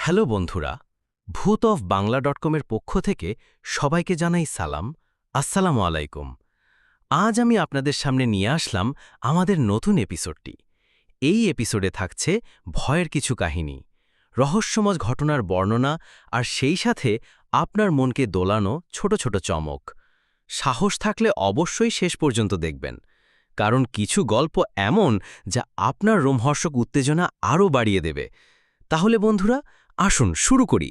Hello বন্ধুরা, ভূত of বাংলা.কমের পক্ষ থেকে সবাইকে জানাই সালাম। আসসালামু আলাইকুম। আজ আমি আপনাদের সামনে নিয়ে আসলাম আমাদের নতুন এপিসোডটি। এই এপিসোডে থাকছে ভয়ের কিছু কাহিনী, রহস্যময় ঘটনার বর্ণনা আর সেই সাথে আপনার মনকে দোলানো ছোট ছোট চমক। সাহস থাকলে অবশ্যই শেষ পর্যন্ত দেখবেন, কারণ কিছু গল্প এমন যা আপনার রোমহর্ষক উত্তেজনা আরও বাড়িয়ে দেবে। তাহলে বন্ধুরা, আসুন শুরু করি।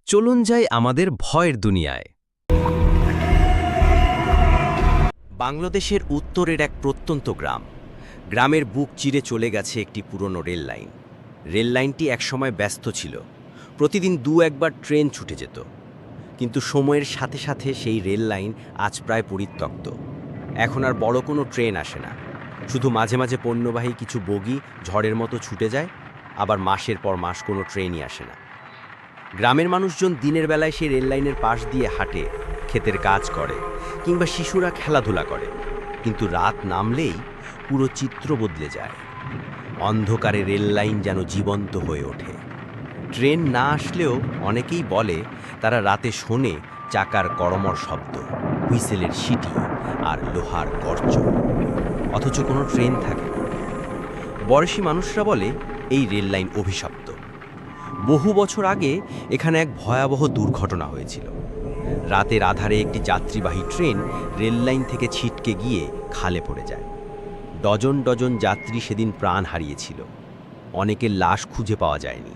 চলুন যাই আমাদের ভয়ের দুনিয়ায়। বাংলাদেশের উত্তরের এক প্রত্যন্ত গ্রাম। গ্রামের বুক চিরে চলে গেছে একটি পুরনো রেল লাইন। রেল লাইনটি একসময় ব্যস্ত ছিল, প্রতিদিন একবার ট্রেন ছুটে যেত। কিন্তু সময়ের সাথে সাথে সেই রেল লাইন আজ প্রায় পরিত্যক্ত। এখন আর বড় কোনো ট্রেন আসে না, শুধু মাঝে মাঝে পণ্যবাহী কিছু বগি ঝড়ের মতো ছুটে যায়, আবার মাসের পর মাস কোনো ট্রেনই আসে না। গ্রামের মানুষজন দিনের বেলায় সেই রেল লাইনের পাশ দিয়ে হাঁটে, ক্ষেতের কাজ করে কিংবা শিশুরা খেলাধুলা করে। কিন্তু রাত নামলেই পুরো চিত্র বদলে যায়। অন্ধকারে রেল লাইন যেন জীবন্ত হয়ে ওঠে। ট্রেন না আসলেও অনেকেই বলে তারা রাতে শোনে চাকার কড়মড় শব্দ, হুইসেলের সিটি আর লোহার গর্জন, অথচ কোনো ট্রেন থাকে না। বয়সী মানুষরা বলে এই রেল লাইন অভিশপ্ত। বহু বছর আগে এখানে এক ভয়াবহ দুর্ঘটনা হয়েছিল। রাতের আধারে একটি যাত্রীবাহী ট্রেন রেল লাইন থেকে ছিটকে গিয়ে খালে পড়ে যায়। ডজন ডজন যাত্রী সেদিন প্রাণ হারিয়েছিল, অনেকের লাশ খুঁজে পাওয়া যায়নি।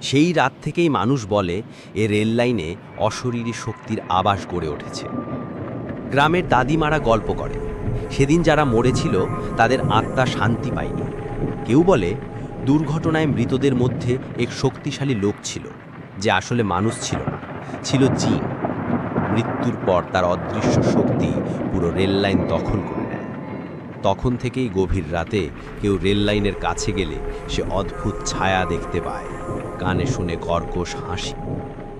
সেই রাত থেকেই মানুষ বলে এ রেল লাইনে অশরীরী শক্তির আবাস গড়ে উঠেছে। গ্রামের দাদিমারা গল্প করে সেদিন যারা মরেছিল তাদের আত্মা শান্তি পায়নি। কেউ বলে দুর্ঘটনায় মৃতদের মধ্যে এক শক্তিশালী লোক ছিল, যে আসলে মানুষ ছিল না, ছিল জিন। মৃত্যুর পর তার অদৃশ্য শক্তি পুরো রেল লাইন দখল করে নেয়। তখন থেকেই গভীর রাতে কেউ রেল লাইনের কাছে গেলে সে অদ্ভুত ছায়া দেখতে পায়, কানে শুনে কর্কশ হাসি।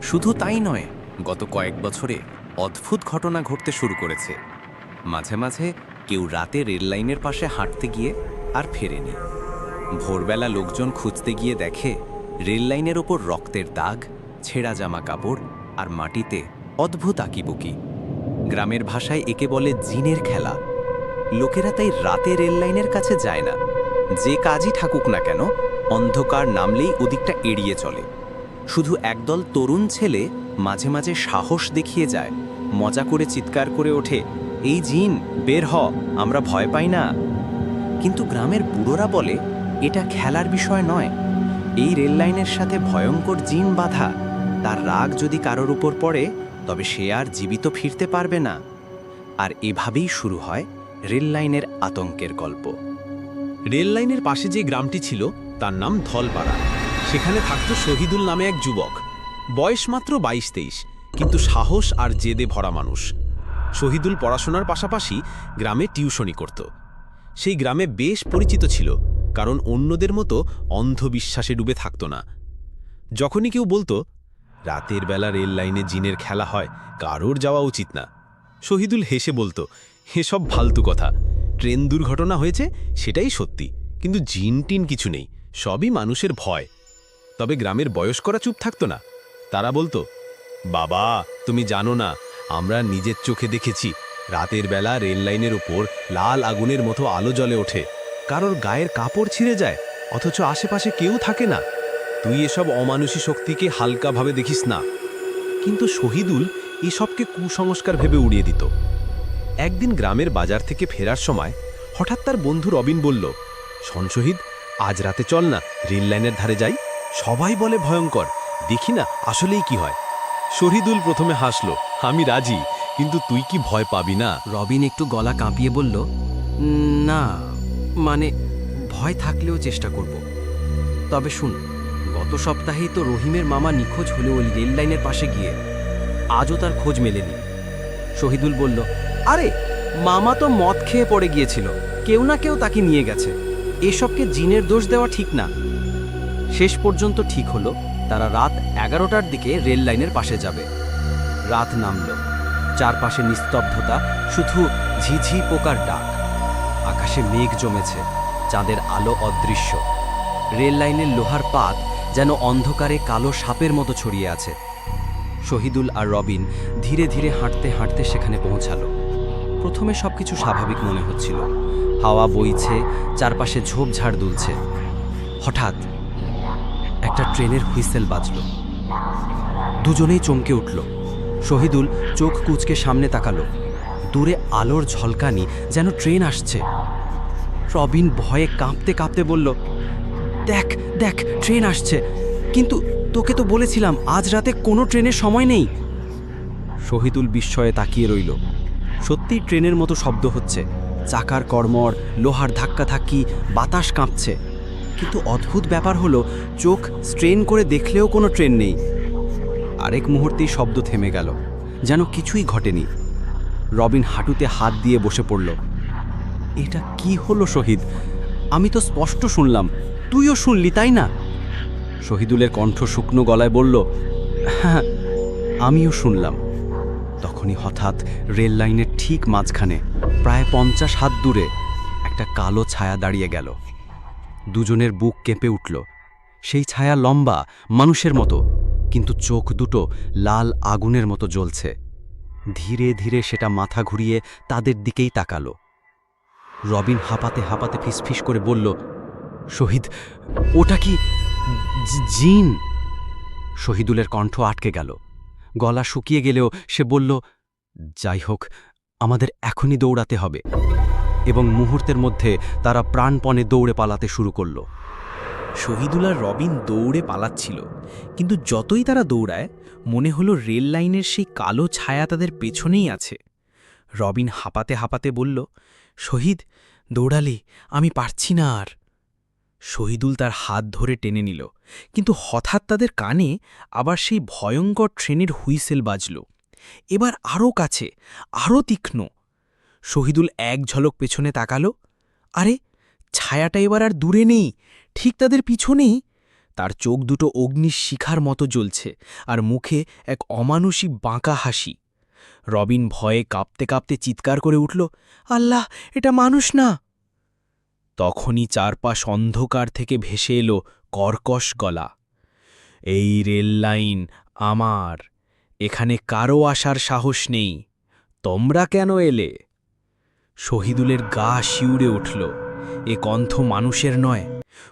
শুধু তাই নয়, গত কয়েক বছরে অদ্ভুত ঘটনা ঘটতে শুরু করেছে। মাঝে মাঝে কেউ রাতে রেল লাইনের পাশে হাঁটতে গিয়ে আর ফেরেনি। ভোরবেলা লোকজন খুঁজতে গিয়ে দেখে রেল লাইনের ওপর রক্তের দাগ, ছেঁড়া জামা কাপড় আর মাটিতে অদ্ভুত আঁকিবুকি। গ্রামের ভাষায় একে বলে জিনের খেলা। লোকেরা তাই রাতে রেল লাইনের কাছে যায় না। যে কাজই থাকুক না কেন, অন্ধকার নামলেই ওদিকটা এড়িয়ে চলে। শুধু একদল তরুণ ছেলে মাঝে মাঝে সাহস দেখিয়ে যায়, মজা করে চিৎকার করে ওঠে, এই জিন বের হ, আমরা ভয় পাই না। কিন্তু গ্রামের বুড়োরা বলে এটা খেলার বিষয় নয়। এই রেল লাইনের সাথে ভয়ঙ্কর জিন বাঁধা। তার রাগ যদি কারোর উপর পড়ে তবে সে আর জীবিত ফিরতে পারবে না। আর এভাবেই শুরু হয় রেল লাইনের আতঙ্কের গল্প। রেল লাইনের পাশে যে গ্রামটি ছিল তার নাম ধলপাড়া। সেখানে থাকত শহীদুল নামে এক যুবক। বয়স মাত্র 22-23, কিন্তু সাহস আর জেদে ভরা মানুষ। শহীদুল পড়াশোনার পাশাপাশি গ্রামে টিউশনি করত। সেই গ্রামে বেশ পরিচিত ছিল, কারণ অন্যদের মতো অন্ধবিশ্বাসে ডুবে থাকত না। যখনই কেউ বলতো রাতের বেলা রেল লাইনে জিনের খেলা হয়, কারোর যাওয়া উচিত না, শহীদুল হেসে বলতো, এসব ফালতু কথা। ট্রেন দুর্ঘটনা হয়েছে সেটাই সত্যি, কিন্তু জিন টিন কিছু নেই, সবই মানুষের ভয়। তবে গ্রামের বয়স্করা চুপ থাকতো না। তারা বলতো, বাবা তুমি জানো না, আমরা নিজের চোখে দেখেছি রাতের বেলা রেল লাইনের ওপর লাল আগুনের মতো আলো জ্বলে ওঠে, কারোর গায়ের কাপড় ছিঁড়ে যায়, অথচ আশেপাশে কেউ থাকে না। তুই এসব অমানুষী শক্তিকে হালকাভাবে দেখিস না। কিন্তু শহীদুল এসবকে কুসংস্কার ভেবে উড়িয়ে দিত। একদিন গ্রামের বাজার থেকে ফেরার সময় হঠাৎ তার বন্ধু রবিন বলল, শোন শহীদ, আজ রাতে চল না রেল লাইনের ধারে যাই, সবাই বলে ভয়ঙ্কর, দেখি না আসলেই কি হয়। শহীদুল প্রথমে হাসল, আমি রাজি, কিন্তু তুই কি ভয় পাবি না? রবিন একটু গলা কাঁপিয়ে বলল, না, মানে ভয় থাকলেও চেষ্টা করব। তবে শুন, গত সপ্তাহেই তো রহিমের মামা নিখোঁজ হলো ওই রেল লাইনের পাশে গিয়ে, আজও তার খোঁজ মেলেনি। শহীদুল বলল, আরে মামা তো মদ খেয়ে পড়ে গিয়েছিল, কেউ না কেউ তাকে নিয়ে গেছে, এসবকে জিনের দোষ দেওয়া ঠিক না। শেষ পর্যন্ত ঠিক হলো তারা রাত 11টার দিকে রেল লাইনের পাশে যাবে। রাত নামল, চারপাশে নিস্তব্ধতা, শুধু ঝিঝি পোকার ডাক। আকাশে মেঘ জমেছে, চাঁদের আলো অদৃশ্য। রেল লাইনের লোহার পাত যেন অন্ধকারে কালো সাপের মতো ছড়িয়ে আছে। শহীদুল আর রবিন ধীরে ধীরে হাঁটতে হাঁটতে সেখানে পৌঁছালো। প্রথমে সবকিছু স্বাভাবিক মনে হচ্ছিল, হাওয়া বইছে, চারপাশে ঝোপঝাড় দুলছে। হঠাৎ একটা ট্রেনের হুইসেল বাজল। দুজনেই চমকে উঠল। শহীদুল চোখ কুঁচকে সামনে তাকালো। দূরে আলোর ঝলকানি, যেন ট্রেন আসছে। রবিন ভয়ে কাঁপতে কাঁপতে বলল, দেখ দেখ, ট্রেন আসছে, কিন্তু তোকে তো বলেছিলাম আজ রাতে কোনো ট্রেনের সময় নেই। শহীদুল বিস্ময়ে তাকিয়ে রইল। সত্যিই ট্রেনের মতো শব্দ হচ্ছে, চাকার কড়মড়, লোহার ধাক্কাধাক্কি, বাতাস কাঁপছে। কিন্তু অদ্ভুত ব্যাপার হলো, চোখ স্ট্রেন করে দেখলেও কোনো ট্রেন নেই। আরেক মুহূর্তেই শব্দ থেমে গেল, যেন কিছুই ঘটেনি। রবিন হাঁটুতে হাত দিয়ে বসে পড়ল। এটা কি হলো শহীদ? আমি তো স্পষ্ট শুনলাম, তুইও শুনলি তাই না? শহীদুলের কণ্ঠ শুকনো গলায় বলল, হ্যাঁ, আমিও শুনলাম। তখনই হঠাৎ রেল লাইনের ঠিক মাঝখানে, প্রায় 50 হাত দূরে, একটা কালো ছায়া দাঁড়িয়ে গেল। দুজনের বুক কেঁপে উঠল। সেই ছায়া লম্বা, মানুষের মতো, কিন্তু চোখ দুটো লাল আগুনের মতো জ্বলছে। ধীরে ধীরে সেটা মাথা ঘুরিয়ে তাদের দিকেই তাকালো। রবিন হাঁপাতে হাঁপাতে ফিসফিস করে বলল, শহীদ, ওটা কি জিন? শহীদুলের কণ্ঠ আটকে গেল, গলা শুকিয়ে গেলেও সে বলল, যাই হোক, আমাদের এখনই দৌড়াতে হবে। এবং মুহূর্তের মধ্যে তারা প্রাণপণে দৌড়ে পালাতে শুরু করল। শহীদুল আর রবিন দৌড়ে পালাচ্ছিল, কিন্তু যতই তারা দৌড়ায়, মনে হলো রেল লাইনের সেই কালো ছায়া তাদের পেছনেই আছে। রবিন হাঁপাতে হাঁপাতে বলল, শহীদ, দৌড়ালে আমি পারছি না আর। শহীদুল তার হাত ধরে টেনে নিল, কিন্তু হঠাৎ তাদের কানে আবার সেই ভয়ঙ্কর ট্রেনের হুইসেল বাজল। এবার আরও কাছে, আরও তীক্ষ্ণ। শহীদুল এক ঝলক পেছনে তাকালো। আরে, ছায়াটা এবার আর দূরে নেই, ঠিক তাদের পিছনেই। তার চোখ দুটো অগ্নির শিখার মতো জ্বলছে, আর মুখে এক অমানুষী বাঁকা হাসি। রবিন ভয়ে কাঁপতে কাঁপতে চিৎকার করে উঠল, আল্লাহ, এটা মানুষ না! তখনই চারপাশ অন্ধকার থেকে ভেসে এলো কর্কশ গলা, এই রেল লাইন আমার, এখানে কারো আসার সাহস নেই, তোমরা কেন এলে? শহীদুলের গা শিউরে উঠল। এ কণ্ঠ মানুষের নয়,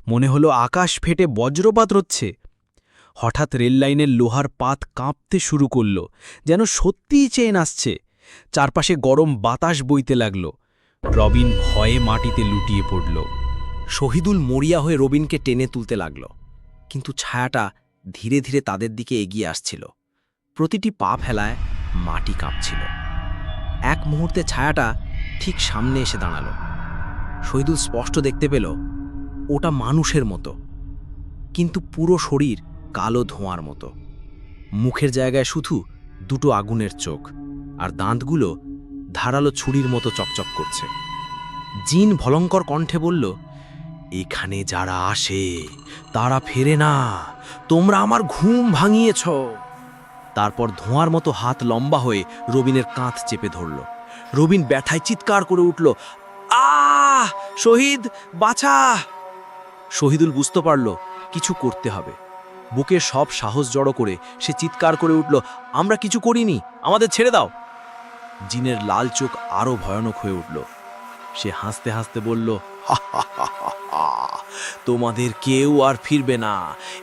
মনে হলো আকাশ ফেটে বজ্রপাত হচ্ছে। হঠাৎ রেললাইনের লোহার পাত কাঁপতে শুরু করল, যেন সত্যিই চেন আসছে। চারপাশে গরম বাতাস বইতে লাগল। রবিন ভয়ে মাটিতে লুটিয়ে পড়ল। শহীদুল মরিয়া হয়ে রবিনকে টেনে তুলতে লাগল, কিন্তু ছায়াটা ধীরে ধীরে তাদের দিকে এগিয়ে আসছিল। প্রতিটি পা ফেলায় মাটি কাঁপছিল। এক মুহূর্তে ছায়াটা ঠিক সামনে এসে দাঁড়ালো। শহীদুল স্পষ্ট দেখতে পেল, ওটা মানুষের মতো, কিন্তু পুরো শরীর কালো ধোঁয়ার মতো। মুখের জায়গায় শুধু দুটো আগুনের চোখ, আর দাঁতগুলো ধারালো ছুরির মতো চকচক করছে। জিন ভয়ঙ্কর কণ্ঠে বলল, এখানে যারা আসে তারা ফেরে না, তোমরা আমার ঘুম ভাঙিয়েছ। তারপর ধোঁয়ার মতো হাত লম্বা হয়ে রবিনের কাঁধ চেপে ধরল। রবিন ব্যথায় চিৎকার করে উঠল, আহ, শহীদ, বাঁচা! শহীদুল বুঝতে পারল কিছু করতে হবে। বুকে সব সাহস জড়ো করে সে চিৎকার করে উঠল, আমরা কিছু করিনি, আমাদের ছেড়ে দাও। জিনের লাল চোখ আরো ভয়ানক হয়ে উঠল। সে হাসতে হাসতে বলল, তোমাদের কেউ আর ফিরবে না,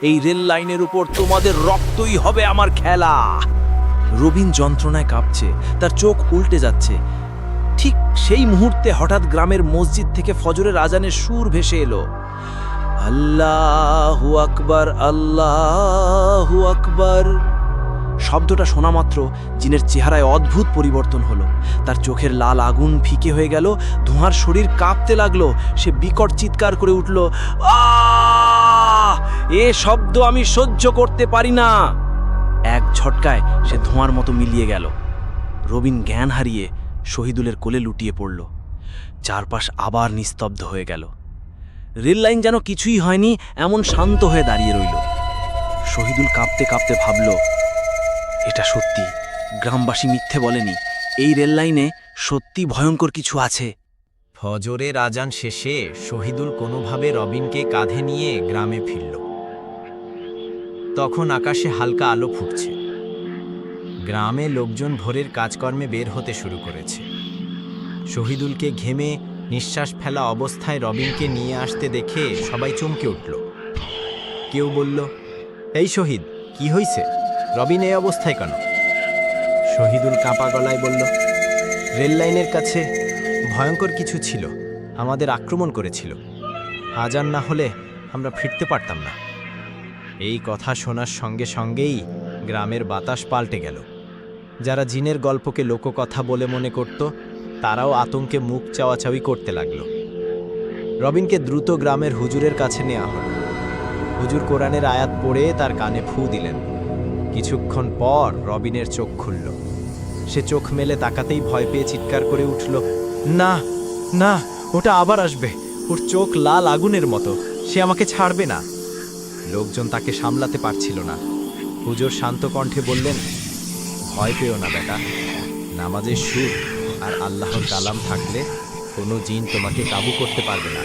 এই রেল লাইনের উপর তোমাদের রক্তই হবে আমার খেলা। রবিন যন্ত্রণায় কাঁপছে, তার চোখ উল্টে যাচ্ছে। ঠিক সেই মুহূর্তে হঠাৎ গ্রামের মসজিদ থেকে ফজরের আজানের সুর ভেসে এলো, আল্লাহু আকবার, আল্লাহু আকবার। শব্দটা শোনা মাত্র জিনের চেহারায় অদ্ভুত পরিবর্তন হলো। তার চোখের লাল আগুন ফিকে হয়ে গেল, ধোঁয়ার শরীর কাঁপতে লাগলো। সে বিকট চিৎকার করে উঠল, আহ! এ শব্দ আমি সহ্য করতে পারি না। এক ঝটকায় সে ধোঁয়ার মতো মিলিয়ে গেল। রবিন জ্ঞান হারিয়ে শহীদুলের কোলে লুটিয়ে পড়ল। চারপাশ আবার নিস্তব্ধ হয়ে গেল। রেল লাইন যেন কিছুই হয়নি এমন শান্ত হয়ে দাঁড়িয়ে রইল। শহীদুল কাঁপতে কাঁপতে ভাবল, এটা সত্যি, গ্রামবাসী মিথ্যে বলেনি, এই রেল লাইনে সত্যি ভয়ঙ্কর কিছু আছে। ফজরের আজান শেষে শহীদুল কোনোভাবে রবিনকে কাঁধে নিয়ে গ্রামে ফিরল। তখন আকাশে হালকা আলো ফুটছে। গ্রামে লোকজন ভোরের কাজকর্মে বের হতে শুরু করেছে। শহীদুলকে ঘেমে নিঃশ্বাস ফেলা অবস্থায় রবিনকে নিয়ে আসতে দেখে সবাই চমকে উঠল। কেউ বলল, এই শহীদ, কি হইছে? রবিন এই অবস্থায় কেন? শহীদুল কাঁপা গলায় বলল, রেল লাইনের কাছে ভয়ঙ্কর কিছু ছিল, আমাদের আক্রমণ করেছিল। আজ আর না হলে আমরা ফিরতে পারতাম না। এই কথা শোনার সঙ্গে সঙ্গেই গ্রামের বাতাস পাল্টে গেল। যারা জিনের গল্পকে লোককথা বলে মনে করত, তারাও আতঙ্কে মুখ চাওয়াচাওয়ি করতে লাগল। রবিনকে দ্রুত গ্রামের হুজুরের কাছে নেওয়া হলো। হুজুর কোরআনের আয়াত পড়ে তার কানে ফু দিলেন। কিছুক্ষণ পর রবিনের চোখ খুলল। সে চোখ মেলে তাকাতেই ভয় পেয়ে চিৎকার করে উঠল, না না, ওটা আবার আসবে। ওর চোখ লাল আগুনের মতো, সে আমাকে ছাড়বে না। লোকজন তাকে সামলাতে পারছিল না। হুজুর শান্ত কণ্ঠে বললেন, ভয় পেও না বেটা, নামাজের সুর আর আল্লাহর কালাম থাকলে কোনো জিন তোমাকে কাবু করতে পারবে না।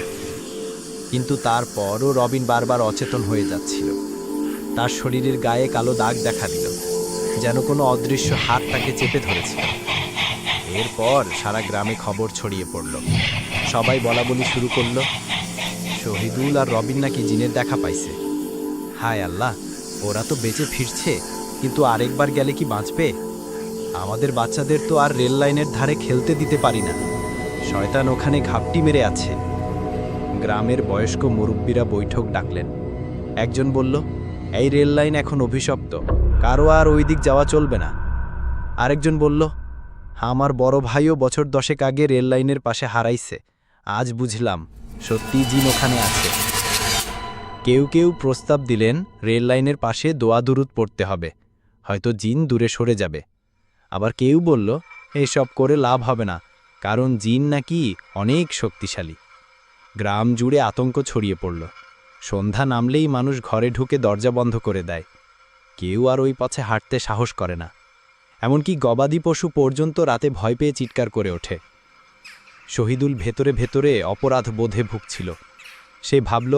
কিন্তু তারপরও রবিন বারবার অচেতন হয়ে যাচ্ছিল। তার শরীরের গায়ে কালো দাগ দেখা দিল, যেন কোনো অদৃশ্য হাত তাকে চেপে ধরেছিল। এরপর সারা গ্রামে খবর ছড়িয়ে পড়ল। সবাই বলাবলি শুরু করল, শহীদুল আর রবিন নাকি জিনের দেখা পাইছে। হায় আল্লাহ, ওরা তো বেঁচে ফিরছে, কিন্তু আরেকবার গেলে কি বাঁচবে? আমাদের বাচ্চাদের তো আর রেল লাইনের ধারে খেলতে দিতে পারি না। শয়তান ওখানে ঘাপটি মেরে আছে। গ্রামের বয়স্ক মুরব্বীরা বৈঠক ডাকলেন। একজন বলল, এই রেল লাইন এখন অভিশপ্ত, কারো আর ওই দিক যাওয়া চলবে না। আরেকজন বলল, আমার বড় ভাইও বছর 10 আগে রেল লাইনের পাশে হারাইছে, আজ বুঝলাম সত্যি জিন ওখানে আছে। কেউ কেউ প্রস্তাব দিলেন, রেল লাইনের পাশে দোয়া দুরুদ পড়তে হবে, হয়তো জিন দূরে সরে যাবে। আবার কেউ বলল, এইসব করে লাভ হবে না, কারণ জিন নাকি অনেক শক্তিশালী। গ্রাম জুড়ে আতঙ্ক ছড়িয়ে পড়ল। সন্ধ্যা নামলেই মানুষ ঘরে ঢুকে দরজা বন্ধ করে দেয়। কেউ আর ওই পথে হাঁটতে সাহস করে না। এমনকি গবাদি পশু পর্যন্ত রাতে ভয় পেয়ে চিৎকার করে ওঠে। শহীদুল ভেতরে ভেতরে অপরাধ বোধে ভুগছিল। সে ভাবল,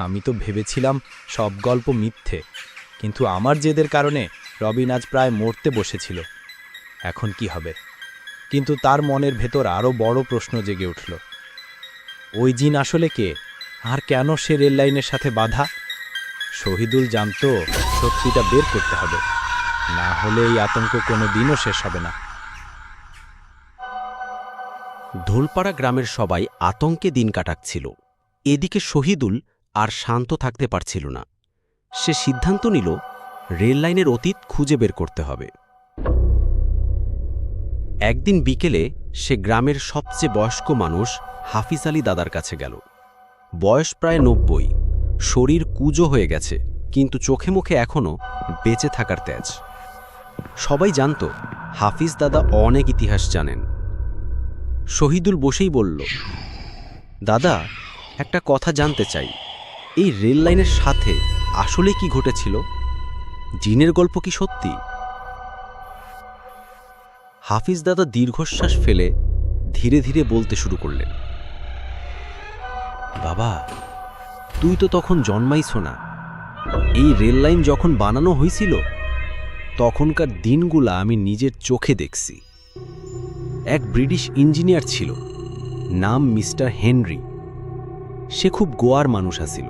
আমি তো ভেবেছিলাম সব গল্প মিথ্যে, কিন্তু আমার জেদের কারণে রবিন আজ প্রায় মরতে বসেছিল। এখন কি হবে? কিন্তু তার মনের ভেতর আরও বড় প্রশ্ন জেগে উঠল। ওই জিন আসলে কে, আর কেন সে রেল লাইনের সাথে বাধা? শহীদুল জানত সত্যিটা বের করতে হবে, না হলে এই আতঙ্ক কোনো দিনও শেষ হবে না। ধোলপাড়া গ্রামের সবাই আতঙ্কে দিন কাটাচ্ছিল। এদিকে শহীদুল আর শান্ত থাকতে পারছিল না। সে সিদ্ধান্ত নিল, রেল লাইনের অতীত খুঁজে বের করতে হবে। একদিন বিকেলে সে গ্রামের সবচেয়ে বয়স্ক মানুষ হাফিজ আলী দাদার কাছে গেল। বয়স প্রায় 90, শরীর কুঁজো হয়ে গেছে, কিন্তু চোখে মুখে এখনও বেঁচে থাকার তেজ। সবাই জানত হাফিজ দাদা অনেক ইতিহাস জানেন। শহীদুল বসেই বলল, দাদা, একটা কথা জানতে চাই, এই রেল লাইনের সাথে আসলে কি ঘটেছিল? জিনের গল্প কি সত্যি? হাফিজ দাদা দীর্ঘশ্বাস ফেলে ধীরে ধীরে বলতে শুরু করলেন, বাবা, তুই তো তখন জন্মাইছ না। এই রেল লাইন যখন বানানো হয়েছিল, তখনকার দিনগুলা আমি নিজের চোখে দেখছি। এক ব্রিটিশ ইঞ্জিনিয়ার ছিল, নাম মিস্টার হেনরি। সে খুব গোয়ার মানুষ আছিল।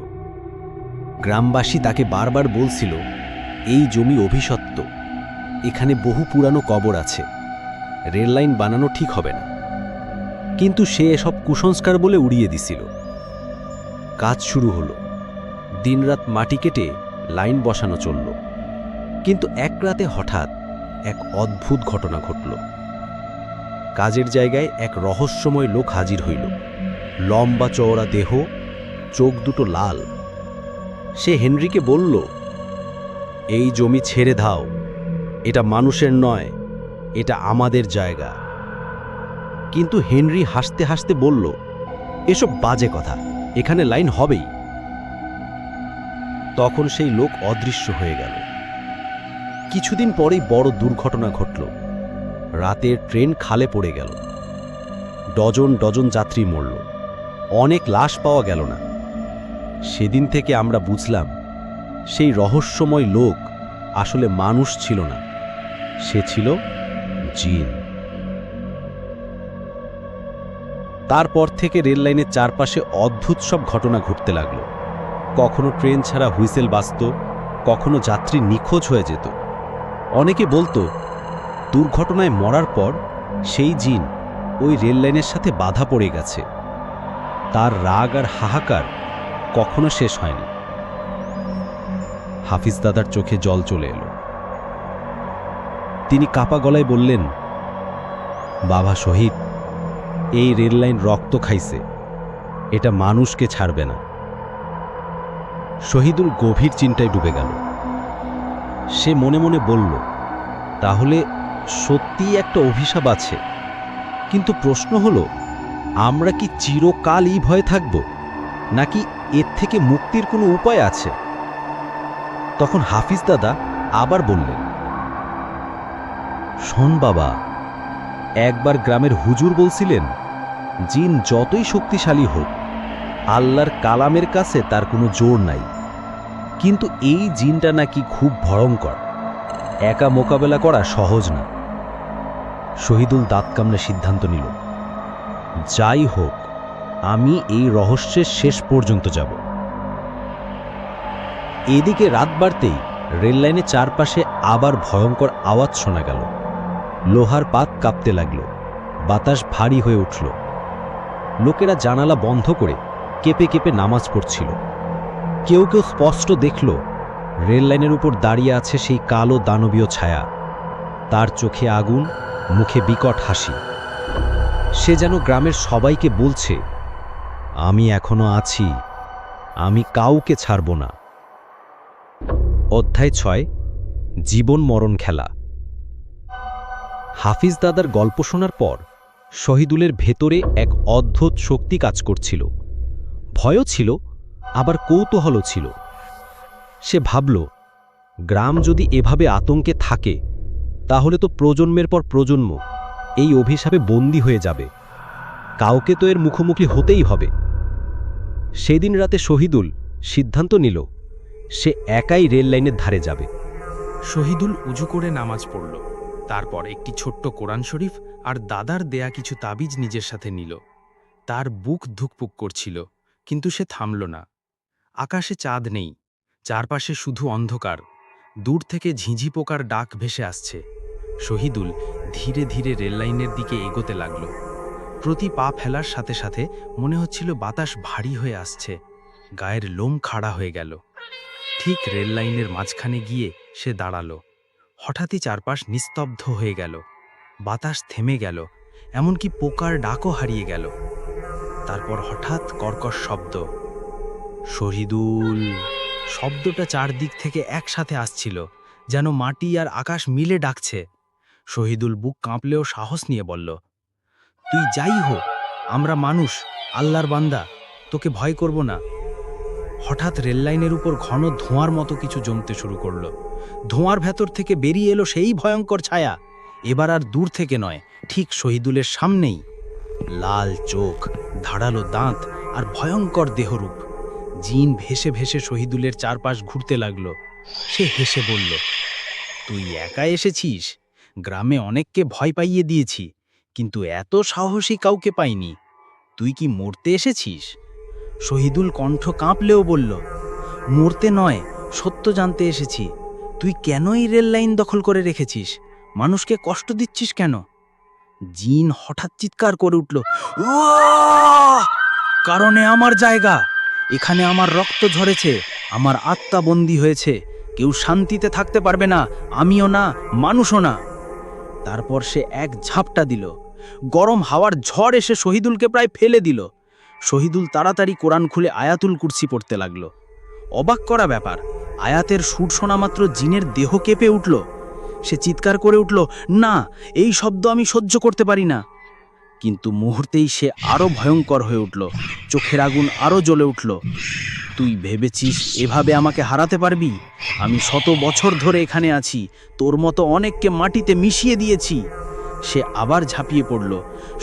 গ্রামবাসী তাকে বারবার বলছিল, এই জমি অভিশপ্ত, এখানে বহু পুরানো কবর আছে, রেল লাইন বানানো ঠিক হবে না। কিন্তু সে এসব কুসংস্কার বলে উড়িয়ে দিছিল। কাজ শুরু হলো, দিনরাত মাটি কেটে লাইন বসানো চলল। কিন্তু এক রাতে হঠাৎ এক অদ্ভুত ঘটনা ঘটল। কাজের জায়গায় এক রহস্যময় লোক হাজির হইল। লম্বা চওড়া দেহ, চোখ দুটো লাল। সে হেনরিকে বলল, এই জমি ছেড়ে দাও, এটা মানুষের নয়, এটা আমাদের জায়গা। কিন্তু হেনরি হাসতে হাসতে বলল, এসব বাজে কথা, এখানে লাইন হবেই। তখন সেই লোক অদৃশ্য হয়ে গেল। কিছুদিন পরেই বড় দুর্ঘটনা ঘটল। রাতের ট্রেন খালে পড়ে গেল। ডজন ডজন যাত্রী মরল। অনেক লাশ পাওয়া গেল না। সেদিন থেকে আমরা বুঝলাম, সেই রহস্যময় লোক আসলে মানুষ ছিল না, সে ছিল জিন। তারপর থেকে রেললাইনের চারপাশে অদ্ভুত সব ঘটনা ঘটতে লাগল। কখনো ট্রেন ছাড়া হুইসেল বাজত, কখনো যাত্রী নিখোঁজ হয়ে যেত। অনেকে বলতো দুর্ঘটনায় মরার পর সেই জিন ওই রেললাইনের সাথে বাধা পড়ে গেছে। তার রাগ আর হাহাকার কখনো শেষ হয়নি। হাফিজ দাদার চোখে জল চলে এলো। তিনি কাপা গলায় বললেন, বাবা শহীদ, এই রেললাইন রক্ত খাইছে, এটা মানুষকে ছাড়বে না। শহীদুল গভীর চিন্তায় ডুবে গেল। সে মনে মনে বলল, তাহলে সত্যিই একটা অভিশাপ আছে। কিন্তু প্রশ্ন হলো, আমরা কি চিরকাল এই ভয়ে থাকব, নাকি এর থেকে মুক্তির কোনো উপায় আছে? তখন হাফিজ দাদা আবার বললেন, শোন বাবা, একবার গ্রামের হুজুর বলছিলেন, জিন যতই শক্তিশালী হোক, আল্লাহর কালামের কাছে তার কোনো জোর নাই। কিন্তু এই জিনটা নাকি খুব ভয়ঙ্কর, একা মোকাবেলা করা সহজ না। শহীদুল দাঁত কামড়ে সিদ্ধান্ত নিল, যাই হোক, আমি এই রহস্যের শেষ পর্যন্ত যাব। এদিকে রাত বাড়তেই রেললাইনের চারপাশে আবার ভয়ঙ্কর আওয়াজ শোনা গেল। লোহার পাত কাঁপতে লাগল, বাতাস ভারী হয়ে উঠল। লোকেরা জানালা বন্ধ করে কেঁপে কেঁপে নামাজ পড়ছিল। কেউ কেউ স্পষ্ট দেখল রেললাইনের উপর দাঁড়িয়ে আছে সেই কালো দানবীয় ছায়া। তার চোখে আগুন, মুখে বিকট হাসি। সে যেন গ্রামের সবাইকে বলছে, আমি এখনো আছি, আমি কাউকে ছাড়ব না। অধ্যায় 6, জীবন মরণ খেলা। হাফিজ দাদার গল্প শোনার পর শহীদুলের ভেতরে এক অদ্ভুত শক্তি কাজ করছিল। ভয়ও ছিল, আবার কৌতূহলও ছিল। সে ভাবল, গ্রাম যদি এভাবে আতঙ্কে থাকে, তাহলে তো প্রজন্মের পর প্রজন্ম এই অভিশাপে বন্দী হয়ে যাবে। কাউকে তো এর মুখোমুখি হতেই হবে। সেদিন রাতে শহীদুল সিদ্ধান্ত নিল, সে একাই রেল লাইনের ধারে যাবে। শহীদুল উজু করে নামাজ পড়ল। তারপর একটি ছোট্ট কোরআন শরীফ আর দাদার দেয়া কিছু তাবিজ নিজের সাথে নিল। তার বুক ধুকপুক করছিল, কিন্তু সে থামল না। আকাশে চাঁদ নেই, চারপাশে শুধু অন্ধকার। দূর থেকে ঝিঁঝি পোকার ডাক ভেসে আসছে। শহীদুল ধীরে ধীরে রেললাইনের দিকে এগোতে লাগল। প্রতি পা ফেলার সাথে সাথে মনে হচ্ছিল বাতাস ভারী হয়ে আসছে। গায়ের লোম খাড়া হয়ে গেল। ঠিক রেললাইনের মাঝখানে গিয়ে সে দাঁড়ালো। হঠাৎই চারপাশ নিস্তব্ধ হয়ে গেল। বাতাস থেমে গেল, এমনকি পোকার ডাকও হারিয়ে গেল। তারপর হঠাৎ কর্কশ শব্দ, শহীদুল। শব্দটা চারদিক থেকে একসাথে আসছিল, যেন মাটি আর আকাশ মিলে ডাকছে। শহীদুল বুক কাঁপলেও সাহস নিয়ে বলল, তুই যাই হোক, আমরা মানুষ, আল্লাহর বান্দা, তোকে ভয় করব না। হঠাৎ রেললাইনের উপর ঘন ধোঁয়ার মতো কিছু জমতে শুরু করল। ধোঁয়ার ভেতর থেকে বেরিয়ে এলো সেই ভয়ঙ্কর ছায়া। এবার আর দূর থেকে নয়, ঠিক শহীদুলের সামনেই। লাল চোখ, ধারালো দাঁত আর ভয়ঙ্কর দেহরূপ। জিন ভেসে ভেসে শহীদুলের চারপাশ ঘুরতে লাগলো। সে হেসে বলল, তুই একা এসেছিস? গ্রামে অনেককে ভয় পাইয়ে দিয়েছি, কিন্তু এত সাহসী কাউকে পাইনি। তুই কি মরতে এসেছিস? শহীদুল কণ্ঠ কাঁপলেও বলল, মরতে নয়, সত্য জানতে এসেছি। তুই কেনই রেল লাইন দখল করে রেখেছিস? মানুষকে কষ্ট দিচ্ছিস কেন? জিন হঠাৎ চিৎকার করে উঠল, কারণে আমার জায়গা, এখানে আমার রক্ত ঝরেছে, আমার আত্মা বন্দী হয়েছে। কেউ শান্তিতে থাকতে পারবে না, আমিও না, মানুষও না। তারপর সে এক ঝাপটা দিল। গরম হাওয়ার ঝড় এসে শহীদুলকে প্রায় ফেলে দিল। শহীদুল তাড়াতাড়ি কোরআন খুলে আয়াতুল কুরসি পড়তে লাগলো। অবাক করা ব্যাপার, আয়াতের সুর শোনা মাত্র জিনের দেহ কেঁপে উঠল। সে চিৎকার করে উঠল, না, এই শব্দ আমি সহ্য করতে পারি না। কিন্তু মুহূর্তেই সে আরো ভয়ঙ্কর হয়ে উঠল। চোখের আগুন আরো জ্বলে উঠল। তুই ভেবেছিস এভাবে আমাকে হারাতে পারবি? আমি 100 বছর ধরে এখানে আছি, তোর মতো অনেককে মাটিতে মিশিয়ে দিয়েছি। সে আবার ঝাঁপিয়ে পড়ল।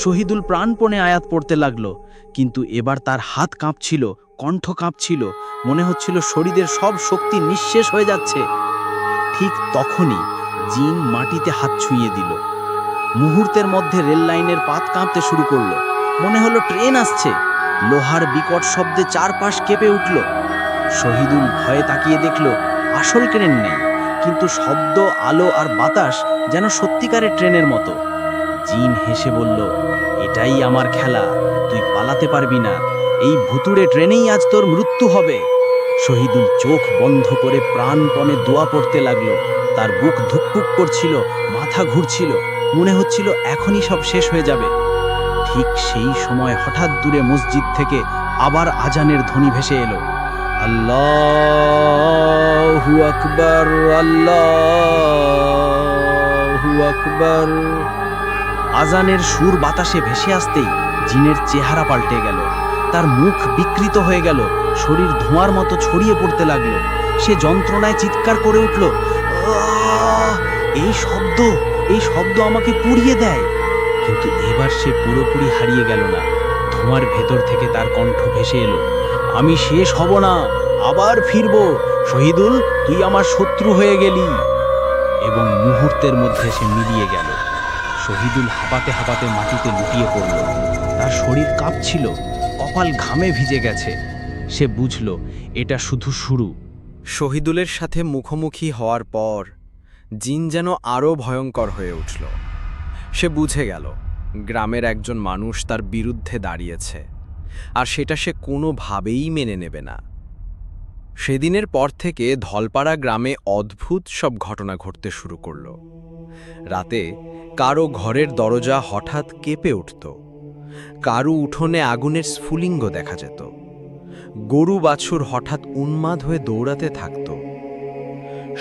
শহীদুল প্রাণপণে আয়াত পড়তে লাগলো, কিন্তু এবার তার হাত কাঁপছিল, কণ্ঠ কাঁপছিল, মনে হচ্ছিল শরীরের সব শক্তি নিঃশেষ হয়ে যাচ্ছে। ঠিক তখনই জিন মাটিতে হাত ছুঁয়ে দিল। মুহূর্তের মধ্যে রেল লাইনের পাত কাঁপতে শুরু করলো। মনে হলো ট্রেন আসছে। লোহার বিকট শব্দে চারপাশ কেঁপে উঠল। শহীদুল ভয়ে তাকিয়ে দেখল আসল ট্রেন নেই, কিন্তু শব্দ, আলো আর বাতাস যেন সত্যিকারের ট্রেনের মতো। জিন হেসে বলল, এটাই আমার খেলা, তুই পালাতে পারবি না। এই ভুতুড়ে ট্রেনেই আজ তোর মৃত্যু হবে। শহীদুল চোখ বন্ধ করে প্রাণপণে দোয়া পড়তে লাগলো। তার বুক ধুকপুক করছিল, মাথা ঘুরছিল, মনে হচ্ছিল এখনই সব শেষ হয়ে যাবে। ঠিক সেই সময় হঠাৎ দূরে মসজিদ থেকে আবার আজানের ধ্বনি ভেসে এলো। আল্লাহু আকবার, আল্লাহু আকবার। আজানের সুর বাতাসে ভেসে আসতেই জিনের চেহারা পাল্টে গেল। তার মুখ বিকৃত হয়ে গেল, শরীর ধোঁয়ার মতো ছড়িয়ে পড়তে লাগলো। সে যন্ত্রণায় চিৎকার করে উঠল, আহ! এই শব্দ আমাকে পুড়িয়ে দেয়। কিন্তু এবার সে পুরোপুরি হারিয়ে গেল না। ধোঁয়ার ভেতর থেকে তার কণ্ঠ ভেসে এলো, আমি শেষ হব না, আবার ফিরব। শহীদুল, তুই আমার শত্রু হয়ে গেলি। এবং মুহূর্তের মধ্যে সে মিলিয়ে গেল। শহীদুল হাঁপাতে হাঁপাতে মাটিতে লুটিয়ে পড়ল। তার শরীর কাঁপছিল, কপাল ঘামে ভিজে গেছে। সে বুঝল এটা শুধু শুরু। শহীদুলের সাথে মুখোমুখি হওয়ার পর জিন যেন আরও ভয়ঙ্কর হয়ে উঠল। সে বুঝে গেল গ্রামের একজন মানুষ তার বিরুদ্ধে দাঁড়িয়েছে, আর সেটা সে কোনোভাবেই মেনে নেবে না। সেদিনের পর থেকে ধলপাড়া গ্রামে অদ্ভুত সব ঘটনা ঘটতে শুরু করল। রাতে কারো ঘরের দরজা হঠাৎ কেঁপে উঠত, কারো উঠোনে আগুনের স্ফুলিঙ্গ দেখা যেত, গরু বাছুর হঠাৎ উন্মাদ হয়ে দৌড়াতে থাকত।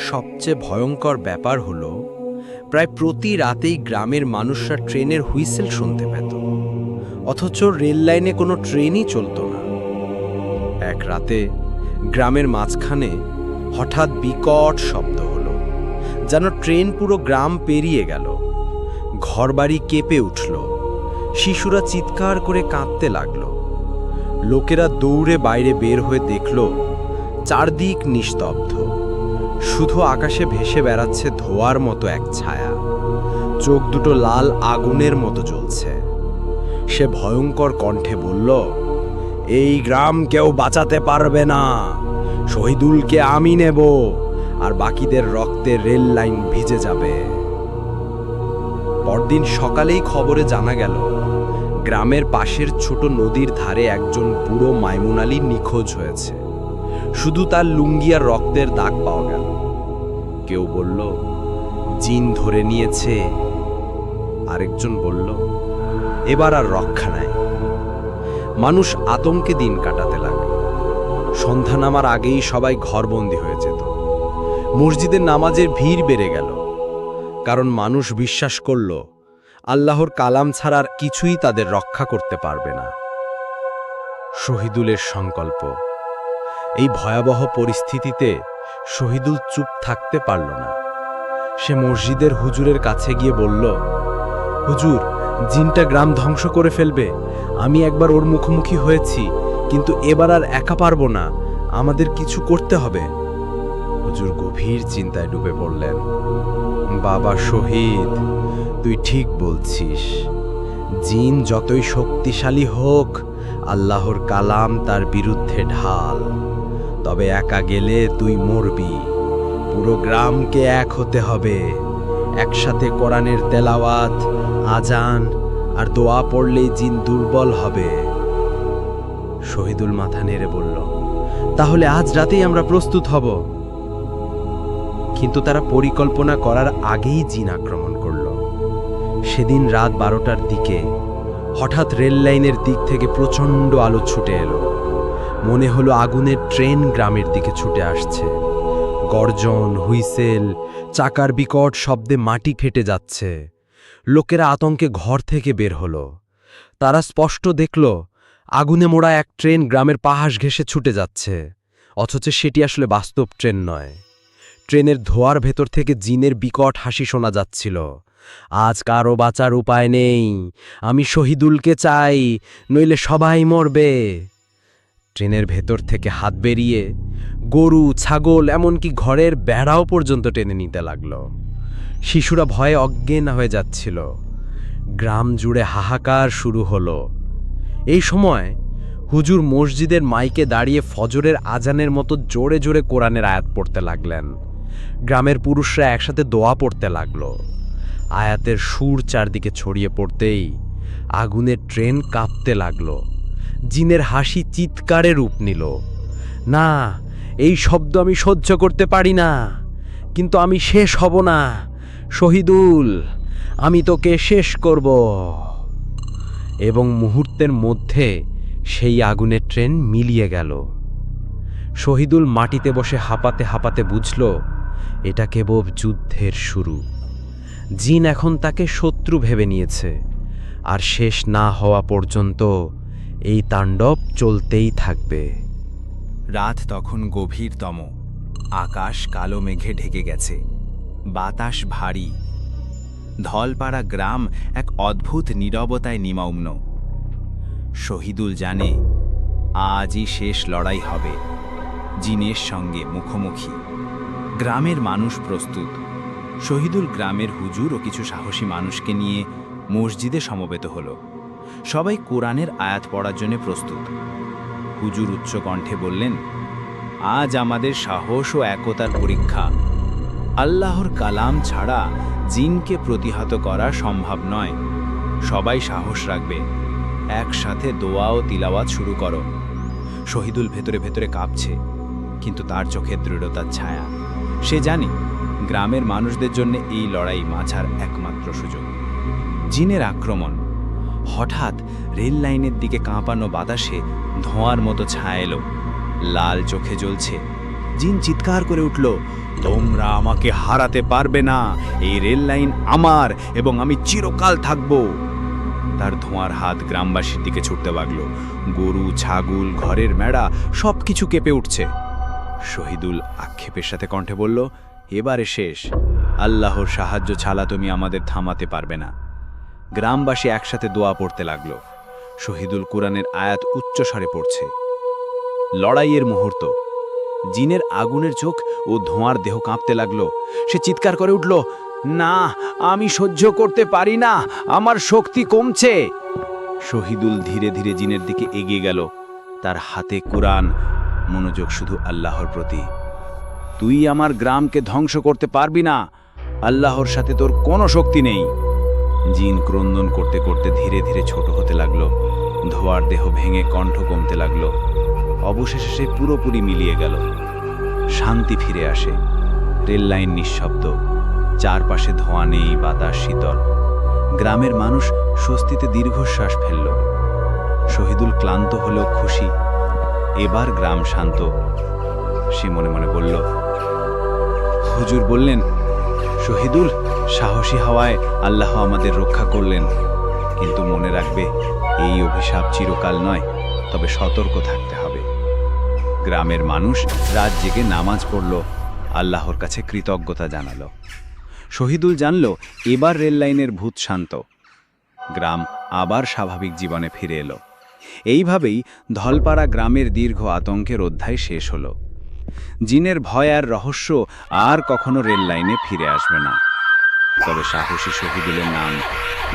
সবচেয়ে ভয়ঙ্কর ব্যাপার হলো, প্রায় প্রতি রাতেই গ্রামের মানুষরা ট্রেনের হুইসেল শুনতে পেত, অথচ রেল লাইনে কোনো ট্রেনই চলত না। এক রাতে গ্রামের মাঝখানে হঠাৎ বিকট শব্দ হলো, যেন ট্রেন পুরো গ্রাম পেরিয়ে গেল। ঘরবাড়ি কেঁপে উঠল, শিশুরা চিৎকার করে কাঁদতে লাগল। লোকেরা দৌড়ে বাইরে বের হয়ে দেখল চারদিক নিস্তব্ধ, শুধু আকাশে ভেসে বেড়াচ্ছে ধোঁয়ার মতো এক ছায়া। চোখ দুটো লাল আগুনের মতো জ্বলছে। সে ভয়ঙ্কর কণ্ঠে বলল, এই গ্রাম কেউ বাঁচাতে পারবে না। শহীদুলকে আমি নেব, আর বাকিদের রক্তে রেল লাইন ভিজে যাবে। পরদিন সকালেই খবরে জানা গেল গ্রামের পাশের ছোট নদীর ধারে একজন বুড়ো মাইমুন আলী নিখোঁজ হয়েছে। শুধু তার লুঙ্গি আর রক্তের দাগ পাওয়া গেল। কেউ বলল জিন ধরে নিয়েছে, আরেকজন বলল এবার আর রক্ষা নাই। মানুষ আতঙ্কে দিন কাটাতে লাগল। সন্ধ্যা নামার আগেই সবাই ঘরবন্দি হয়ে যেত। মসজিদের নামাজের ভিড় বেড়ে গেল, কারণ মানুষ বিশ্বাস করল আল্লাহর কালাম ছাড়া আর কিছুই তাদের রক্ষা করতে পারবে না। শহীদুলের সংকল্প। এই ভয়াবহ পরিস্থিতিতে শহীদুল চুপ থাকতে পারল না। সে মসজিদের হুজুরের কাছে গিয়ে বলল, হুজুর, জিনটা গ্রাম ধ্বংস করে ফেলবে। আমি একবার ওর মুখোমুখি হয়েছি, কিন্তু এবার আর একা পারবো না, আমাদের কিছু করতে হবে। হুজুর গভীর চিন্তায় ডুবে পড়লেন। বাবা শহীদ, তুই ঠিক বলছিস। জিন যতই শক্তিশালী হোক, আল্লাহর কালাম তার বিরুদ্ধে ঢাল। তবে একা গেলে তুই মরবি। পুরো গ্রামকে এক হতে হবে। একসাথে কোরআনের তেলাওয়াত, আজান আর দোয়া পড়লেই জিন দুর্বল হবে। শহীদুল মাথা নেড়ে বলল, তাহলে আজ রাতেই আমরা প্রস্তুত হব। কিন্তু তারা পরিকল্পনা করার আগেই জিন আক্রমণ করল। সেদিন রাত 12টার দিকে হঠাৎ রেল লাইনের দিক থেকে প্রচণ্ড আলো ছুটে এলো। মনে হলো আগুনের ট্রেন গ্রামের দিকে ছুটে আসছে। গর্জন, হুইসেল, চাকার বিকট শব্দে মাটি ফেটে যাচ্ছে। লোকেরা আতঙ্কে ঘর থেকে বের হলো। তারা স্পষ্ট দেখল আগুনে মোড়া এক ট্রেন গ্রামের পাহাড় ঘেঁষে ছুটে যাচ্ছে, অথচ সেটি আসলে বাস্তব ট্রেন নয়। ট্রেনের ধোঁয়ার ভেতর থেকে জিনের বিকট হাসি শোনা যাচ্ছিল। আজ কারো বাঁচার উপায় নেই, আমি শহীদুলকে চাই, নইলে সবাই মরবে। ট্রেনের ভেতর থেকে হাত বেরিয়ে গরু, ছাগল, এমনকি ঘরের বেড়াও পর্যন্ত টেনে নিতে লাগল। শিশুরা ভয়ে অজ্ঞান হয়ে যাচ্ছিল। গ্রাম জুড়ে হাহাকার শুরু হলো। এই সময় হুজুর মসজিদের মাইকে দাঁড়িয়ে ফজরের আজানের মতো জোরে জোরে কোরআনের আয়াত পড়তে লাগলেন। গ্রামের পুরুষরা একসাথে দোয়া পড়তে লাগল। আয়াতের সুর চারদিকে ছড়িয়ে পড়তেই আগুনের ট্রেন কাঁপতে লাগল। জিনের হাসি চিৎকারে রূপ নিল। না, এই শব্দ আমি সহ্য করতে পারি না, কিন্তু আমি শেষ হব না। শহীদুল, আমি তোকে শেষ করব। এবং মুহূর্তের মধ্যে সেই আগুনের ট্রেন মিলিয়ে গেল। শহীদুল মাটিতে বসে হাঁপাতে হাঁপাতে বুঝল এটা কেবল যুদ্ধের শুরু। জিন এখন তাকে শত্রু ভেবে নিয়েছে, আর শেষ না হওয়া পর্যন্ত এই তাণ্ডব চলতেই থাকবে। রাত তখন গভীরতম। আকাশ কালো মেঘে ঢেকে গেছে, বাতাস ভারী। ধলপাড়া গ্রাম এক অদ্ভুত নীরবতায় নিমগ্ন। শহীদুল জানে আজই শেষ লড়াই হবে, জিনের সঙ্গে মুখোমুখি। গ্রামের মানুষ প্রস্তুত। শহীদুল গ্রামের হুজুর ও কিছু সাহসী মানুষকে নিয়ে মসজিদে সমবেত হল। সবাই কোরআনের আয়াত পড়ার জন্য প্রস্তুত। হুজুর উচ্চ কণ্ঠে বললেন, আজ আমাদের সাহস ও একতার পরীক্ষা। আল্লাহর কালাম ছাড়া জিনকে প্রতিহত করা সম্ভব নয়। সবাই সাহস রাখবে, একসাথে দোয়া ও তিলাওয়াত শুরু করো। শহীদুল ভেতরে ভেতরে কাঁপছে, কিন্তু তার চোখে দৃঢ়তার ছায়া। সে জানে গ্রামের মানুষদের জন্য এই লড়াই বাঁচার একমাত্র সুযোগ। জিনের আক্রমণ। হঠাৎ রেল লাইনের দিকে কাঁপানো বাতাসে ধোঁয়ার মতো ছায়া এলো। লাল চোখে জ্বলছে। জিন চিৎকার করে উঠল, তোমরা আমাকে হারাতে পারবে না। এই রেল লাইন আমার, এবং আমি চিরকাল থাকব। তার ধোঁয়ার হাত গ্রামবাসীর দিকে ছুটতে লাগলো। গরু, ছাগল, ঘরের মেড়া সবকিছু কেঁপে উঠছে। শহীদুল আক্ষেপের সাথে কণ্ঠে বলল, এবারে শেষ। আল্লাহর সাহায্য ছাড়া তুমি আমাদের থামাতে পারবে না। গ্রামবাসী একসাথে দোয়া পড়তে লাগলো। শহীদুল কোরআনের আয়াত উচ্চস্বরে পড়ছে। লড়াইয়ের মুহূর্ত। জিনের আগুনের চোখ ও ধোঁয়ার দেহ কাঁপতে লাগলো। সে চিৎকার করে উঠল, না, আমি সহ্য করতে পারি না, আমার শক্তি কমছে। শহীদুল ধীরে ধীরে জিনের দিকে এগিয়ে গেল। তার হাতে কোরআন, মনোযোগ শুধু আল্লাহর প্রতি। তুই আমার গ্রামকে ধ্বংস করতে পারবি না, আল্লাহর সাথে তোর কোনো শক্তি নেই। জিন ক্রন্দন করতে করতে ধীরে ধীরে ছোট হতে লাগলো। ধোয়ার দেহ ভেঙে কণ্ঠ কমতে লাগলো। অবশেষে সে পুরোপুরি মিলিয়ে গেল। শান্তি ফিরে আসে। রেল লাইন নিঃশব্দ, চারপাশে ধোঁয়া নেই, বাতাস শীতল। গ্রামের মানুষ স্বস্তিতে দীর্ঘশ্বাস ফেলল। শহীদুল ক্লান্ত হলেও খুশি। এবার গ্রাম শান্ত। সে মনে মনে বলল, হুজুর বললেন, শহীদুল, সাহসী হওয়ায় আল্লাহ আমাদের রক্ষা করলেন। কিন্তু মনে রাখবে, এই অভিশাপ চিরকাল নয়, তবে সতর্ক থাকতে হবে। গ্রামের মানুষ রাত জেগে নামাজ পড়ল, আল্লাহর কাছে কৃতজ্ঞতা জানালো। শহীদুল জানল, এবার রেল লাইনের ভূত শান্ত। গ্রাম আবার স্বাভাবিক জীবনে ফিরে এলো। এইভাবেই ধলপাড়া গ্রামের দীর্ঘ আতঙ্কের অধ্যায় শেষ হলো। জিনের ভয় আর রহস্য আর কখনো রেল লাইনে ফিরে আসবে না। তবে সাহসী শহীদুলের নাম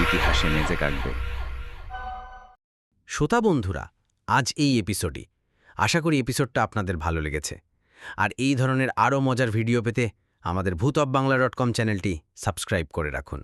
ইতিহাসে মেজে কাটবে। শ্রোতা বন্ধুরা, আজ এই এপিসোডই। আশা করি এপিসোডটা আপনাদের ভালো লেগেছে। আর এই ধরনের আরও মজার ভিডিও পেতে আমাদের ভূতববাংলা.com চ্যানেলটি সাবস্ক্রাইব করে রাখুন।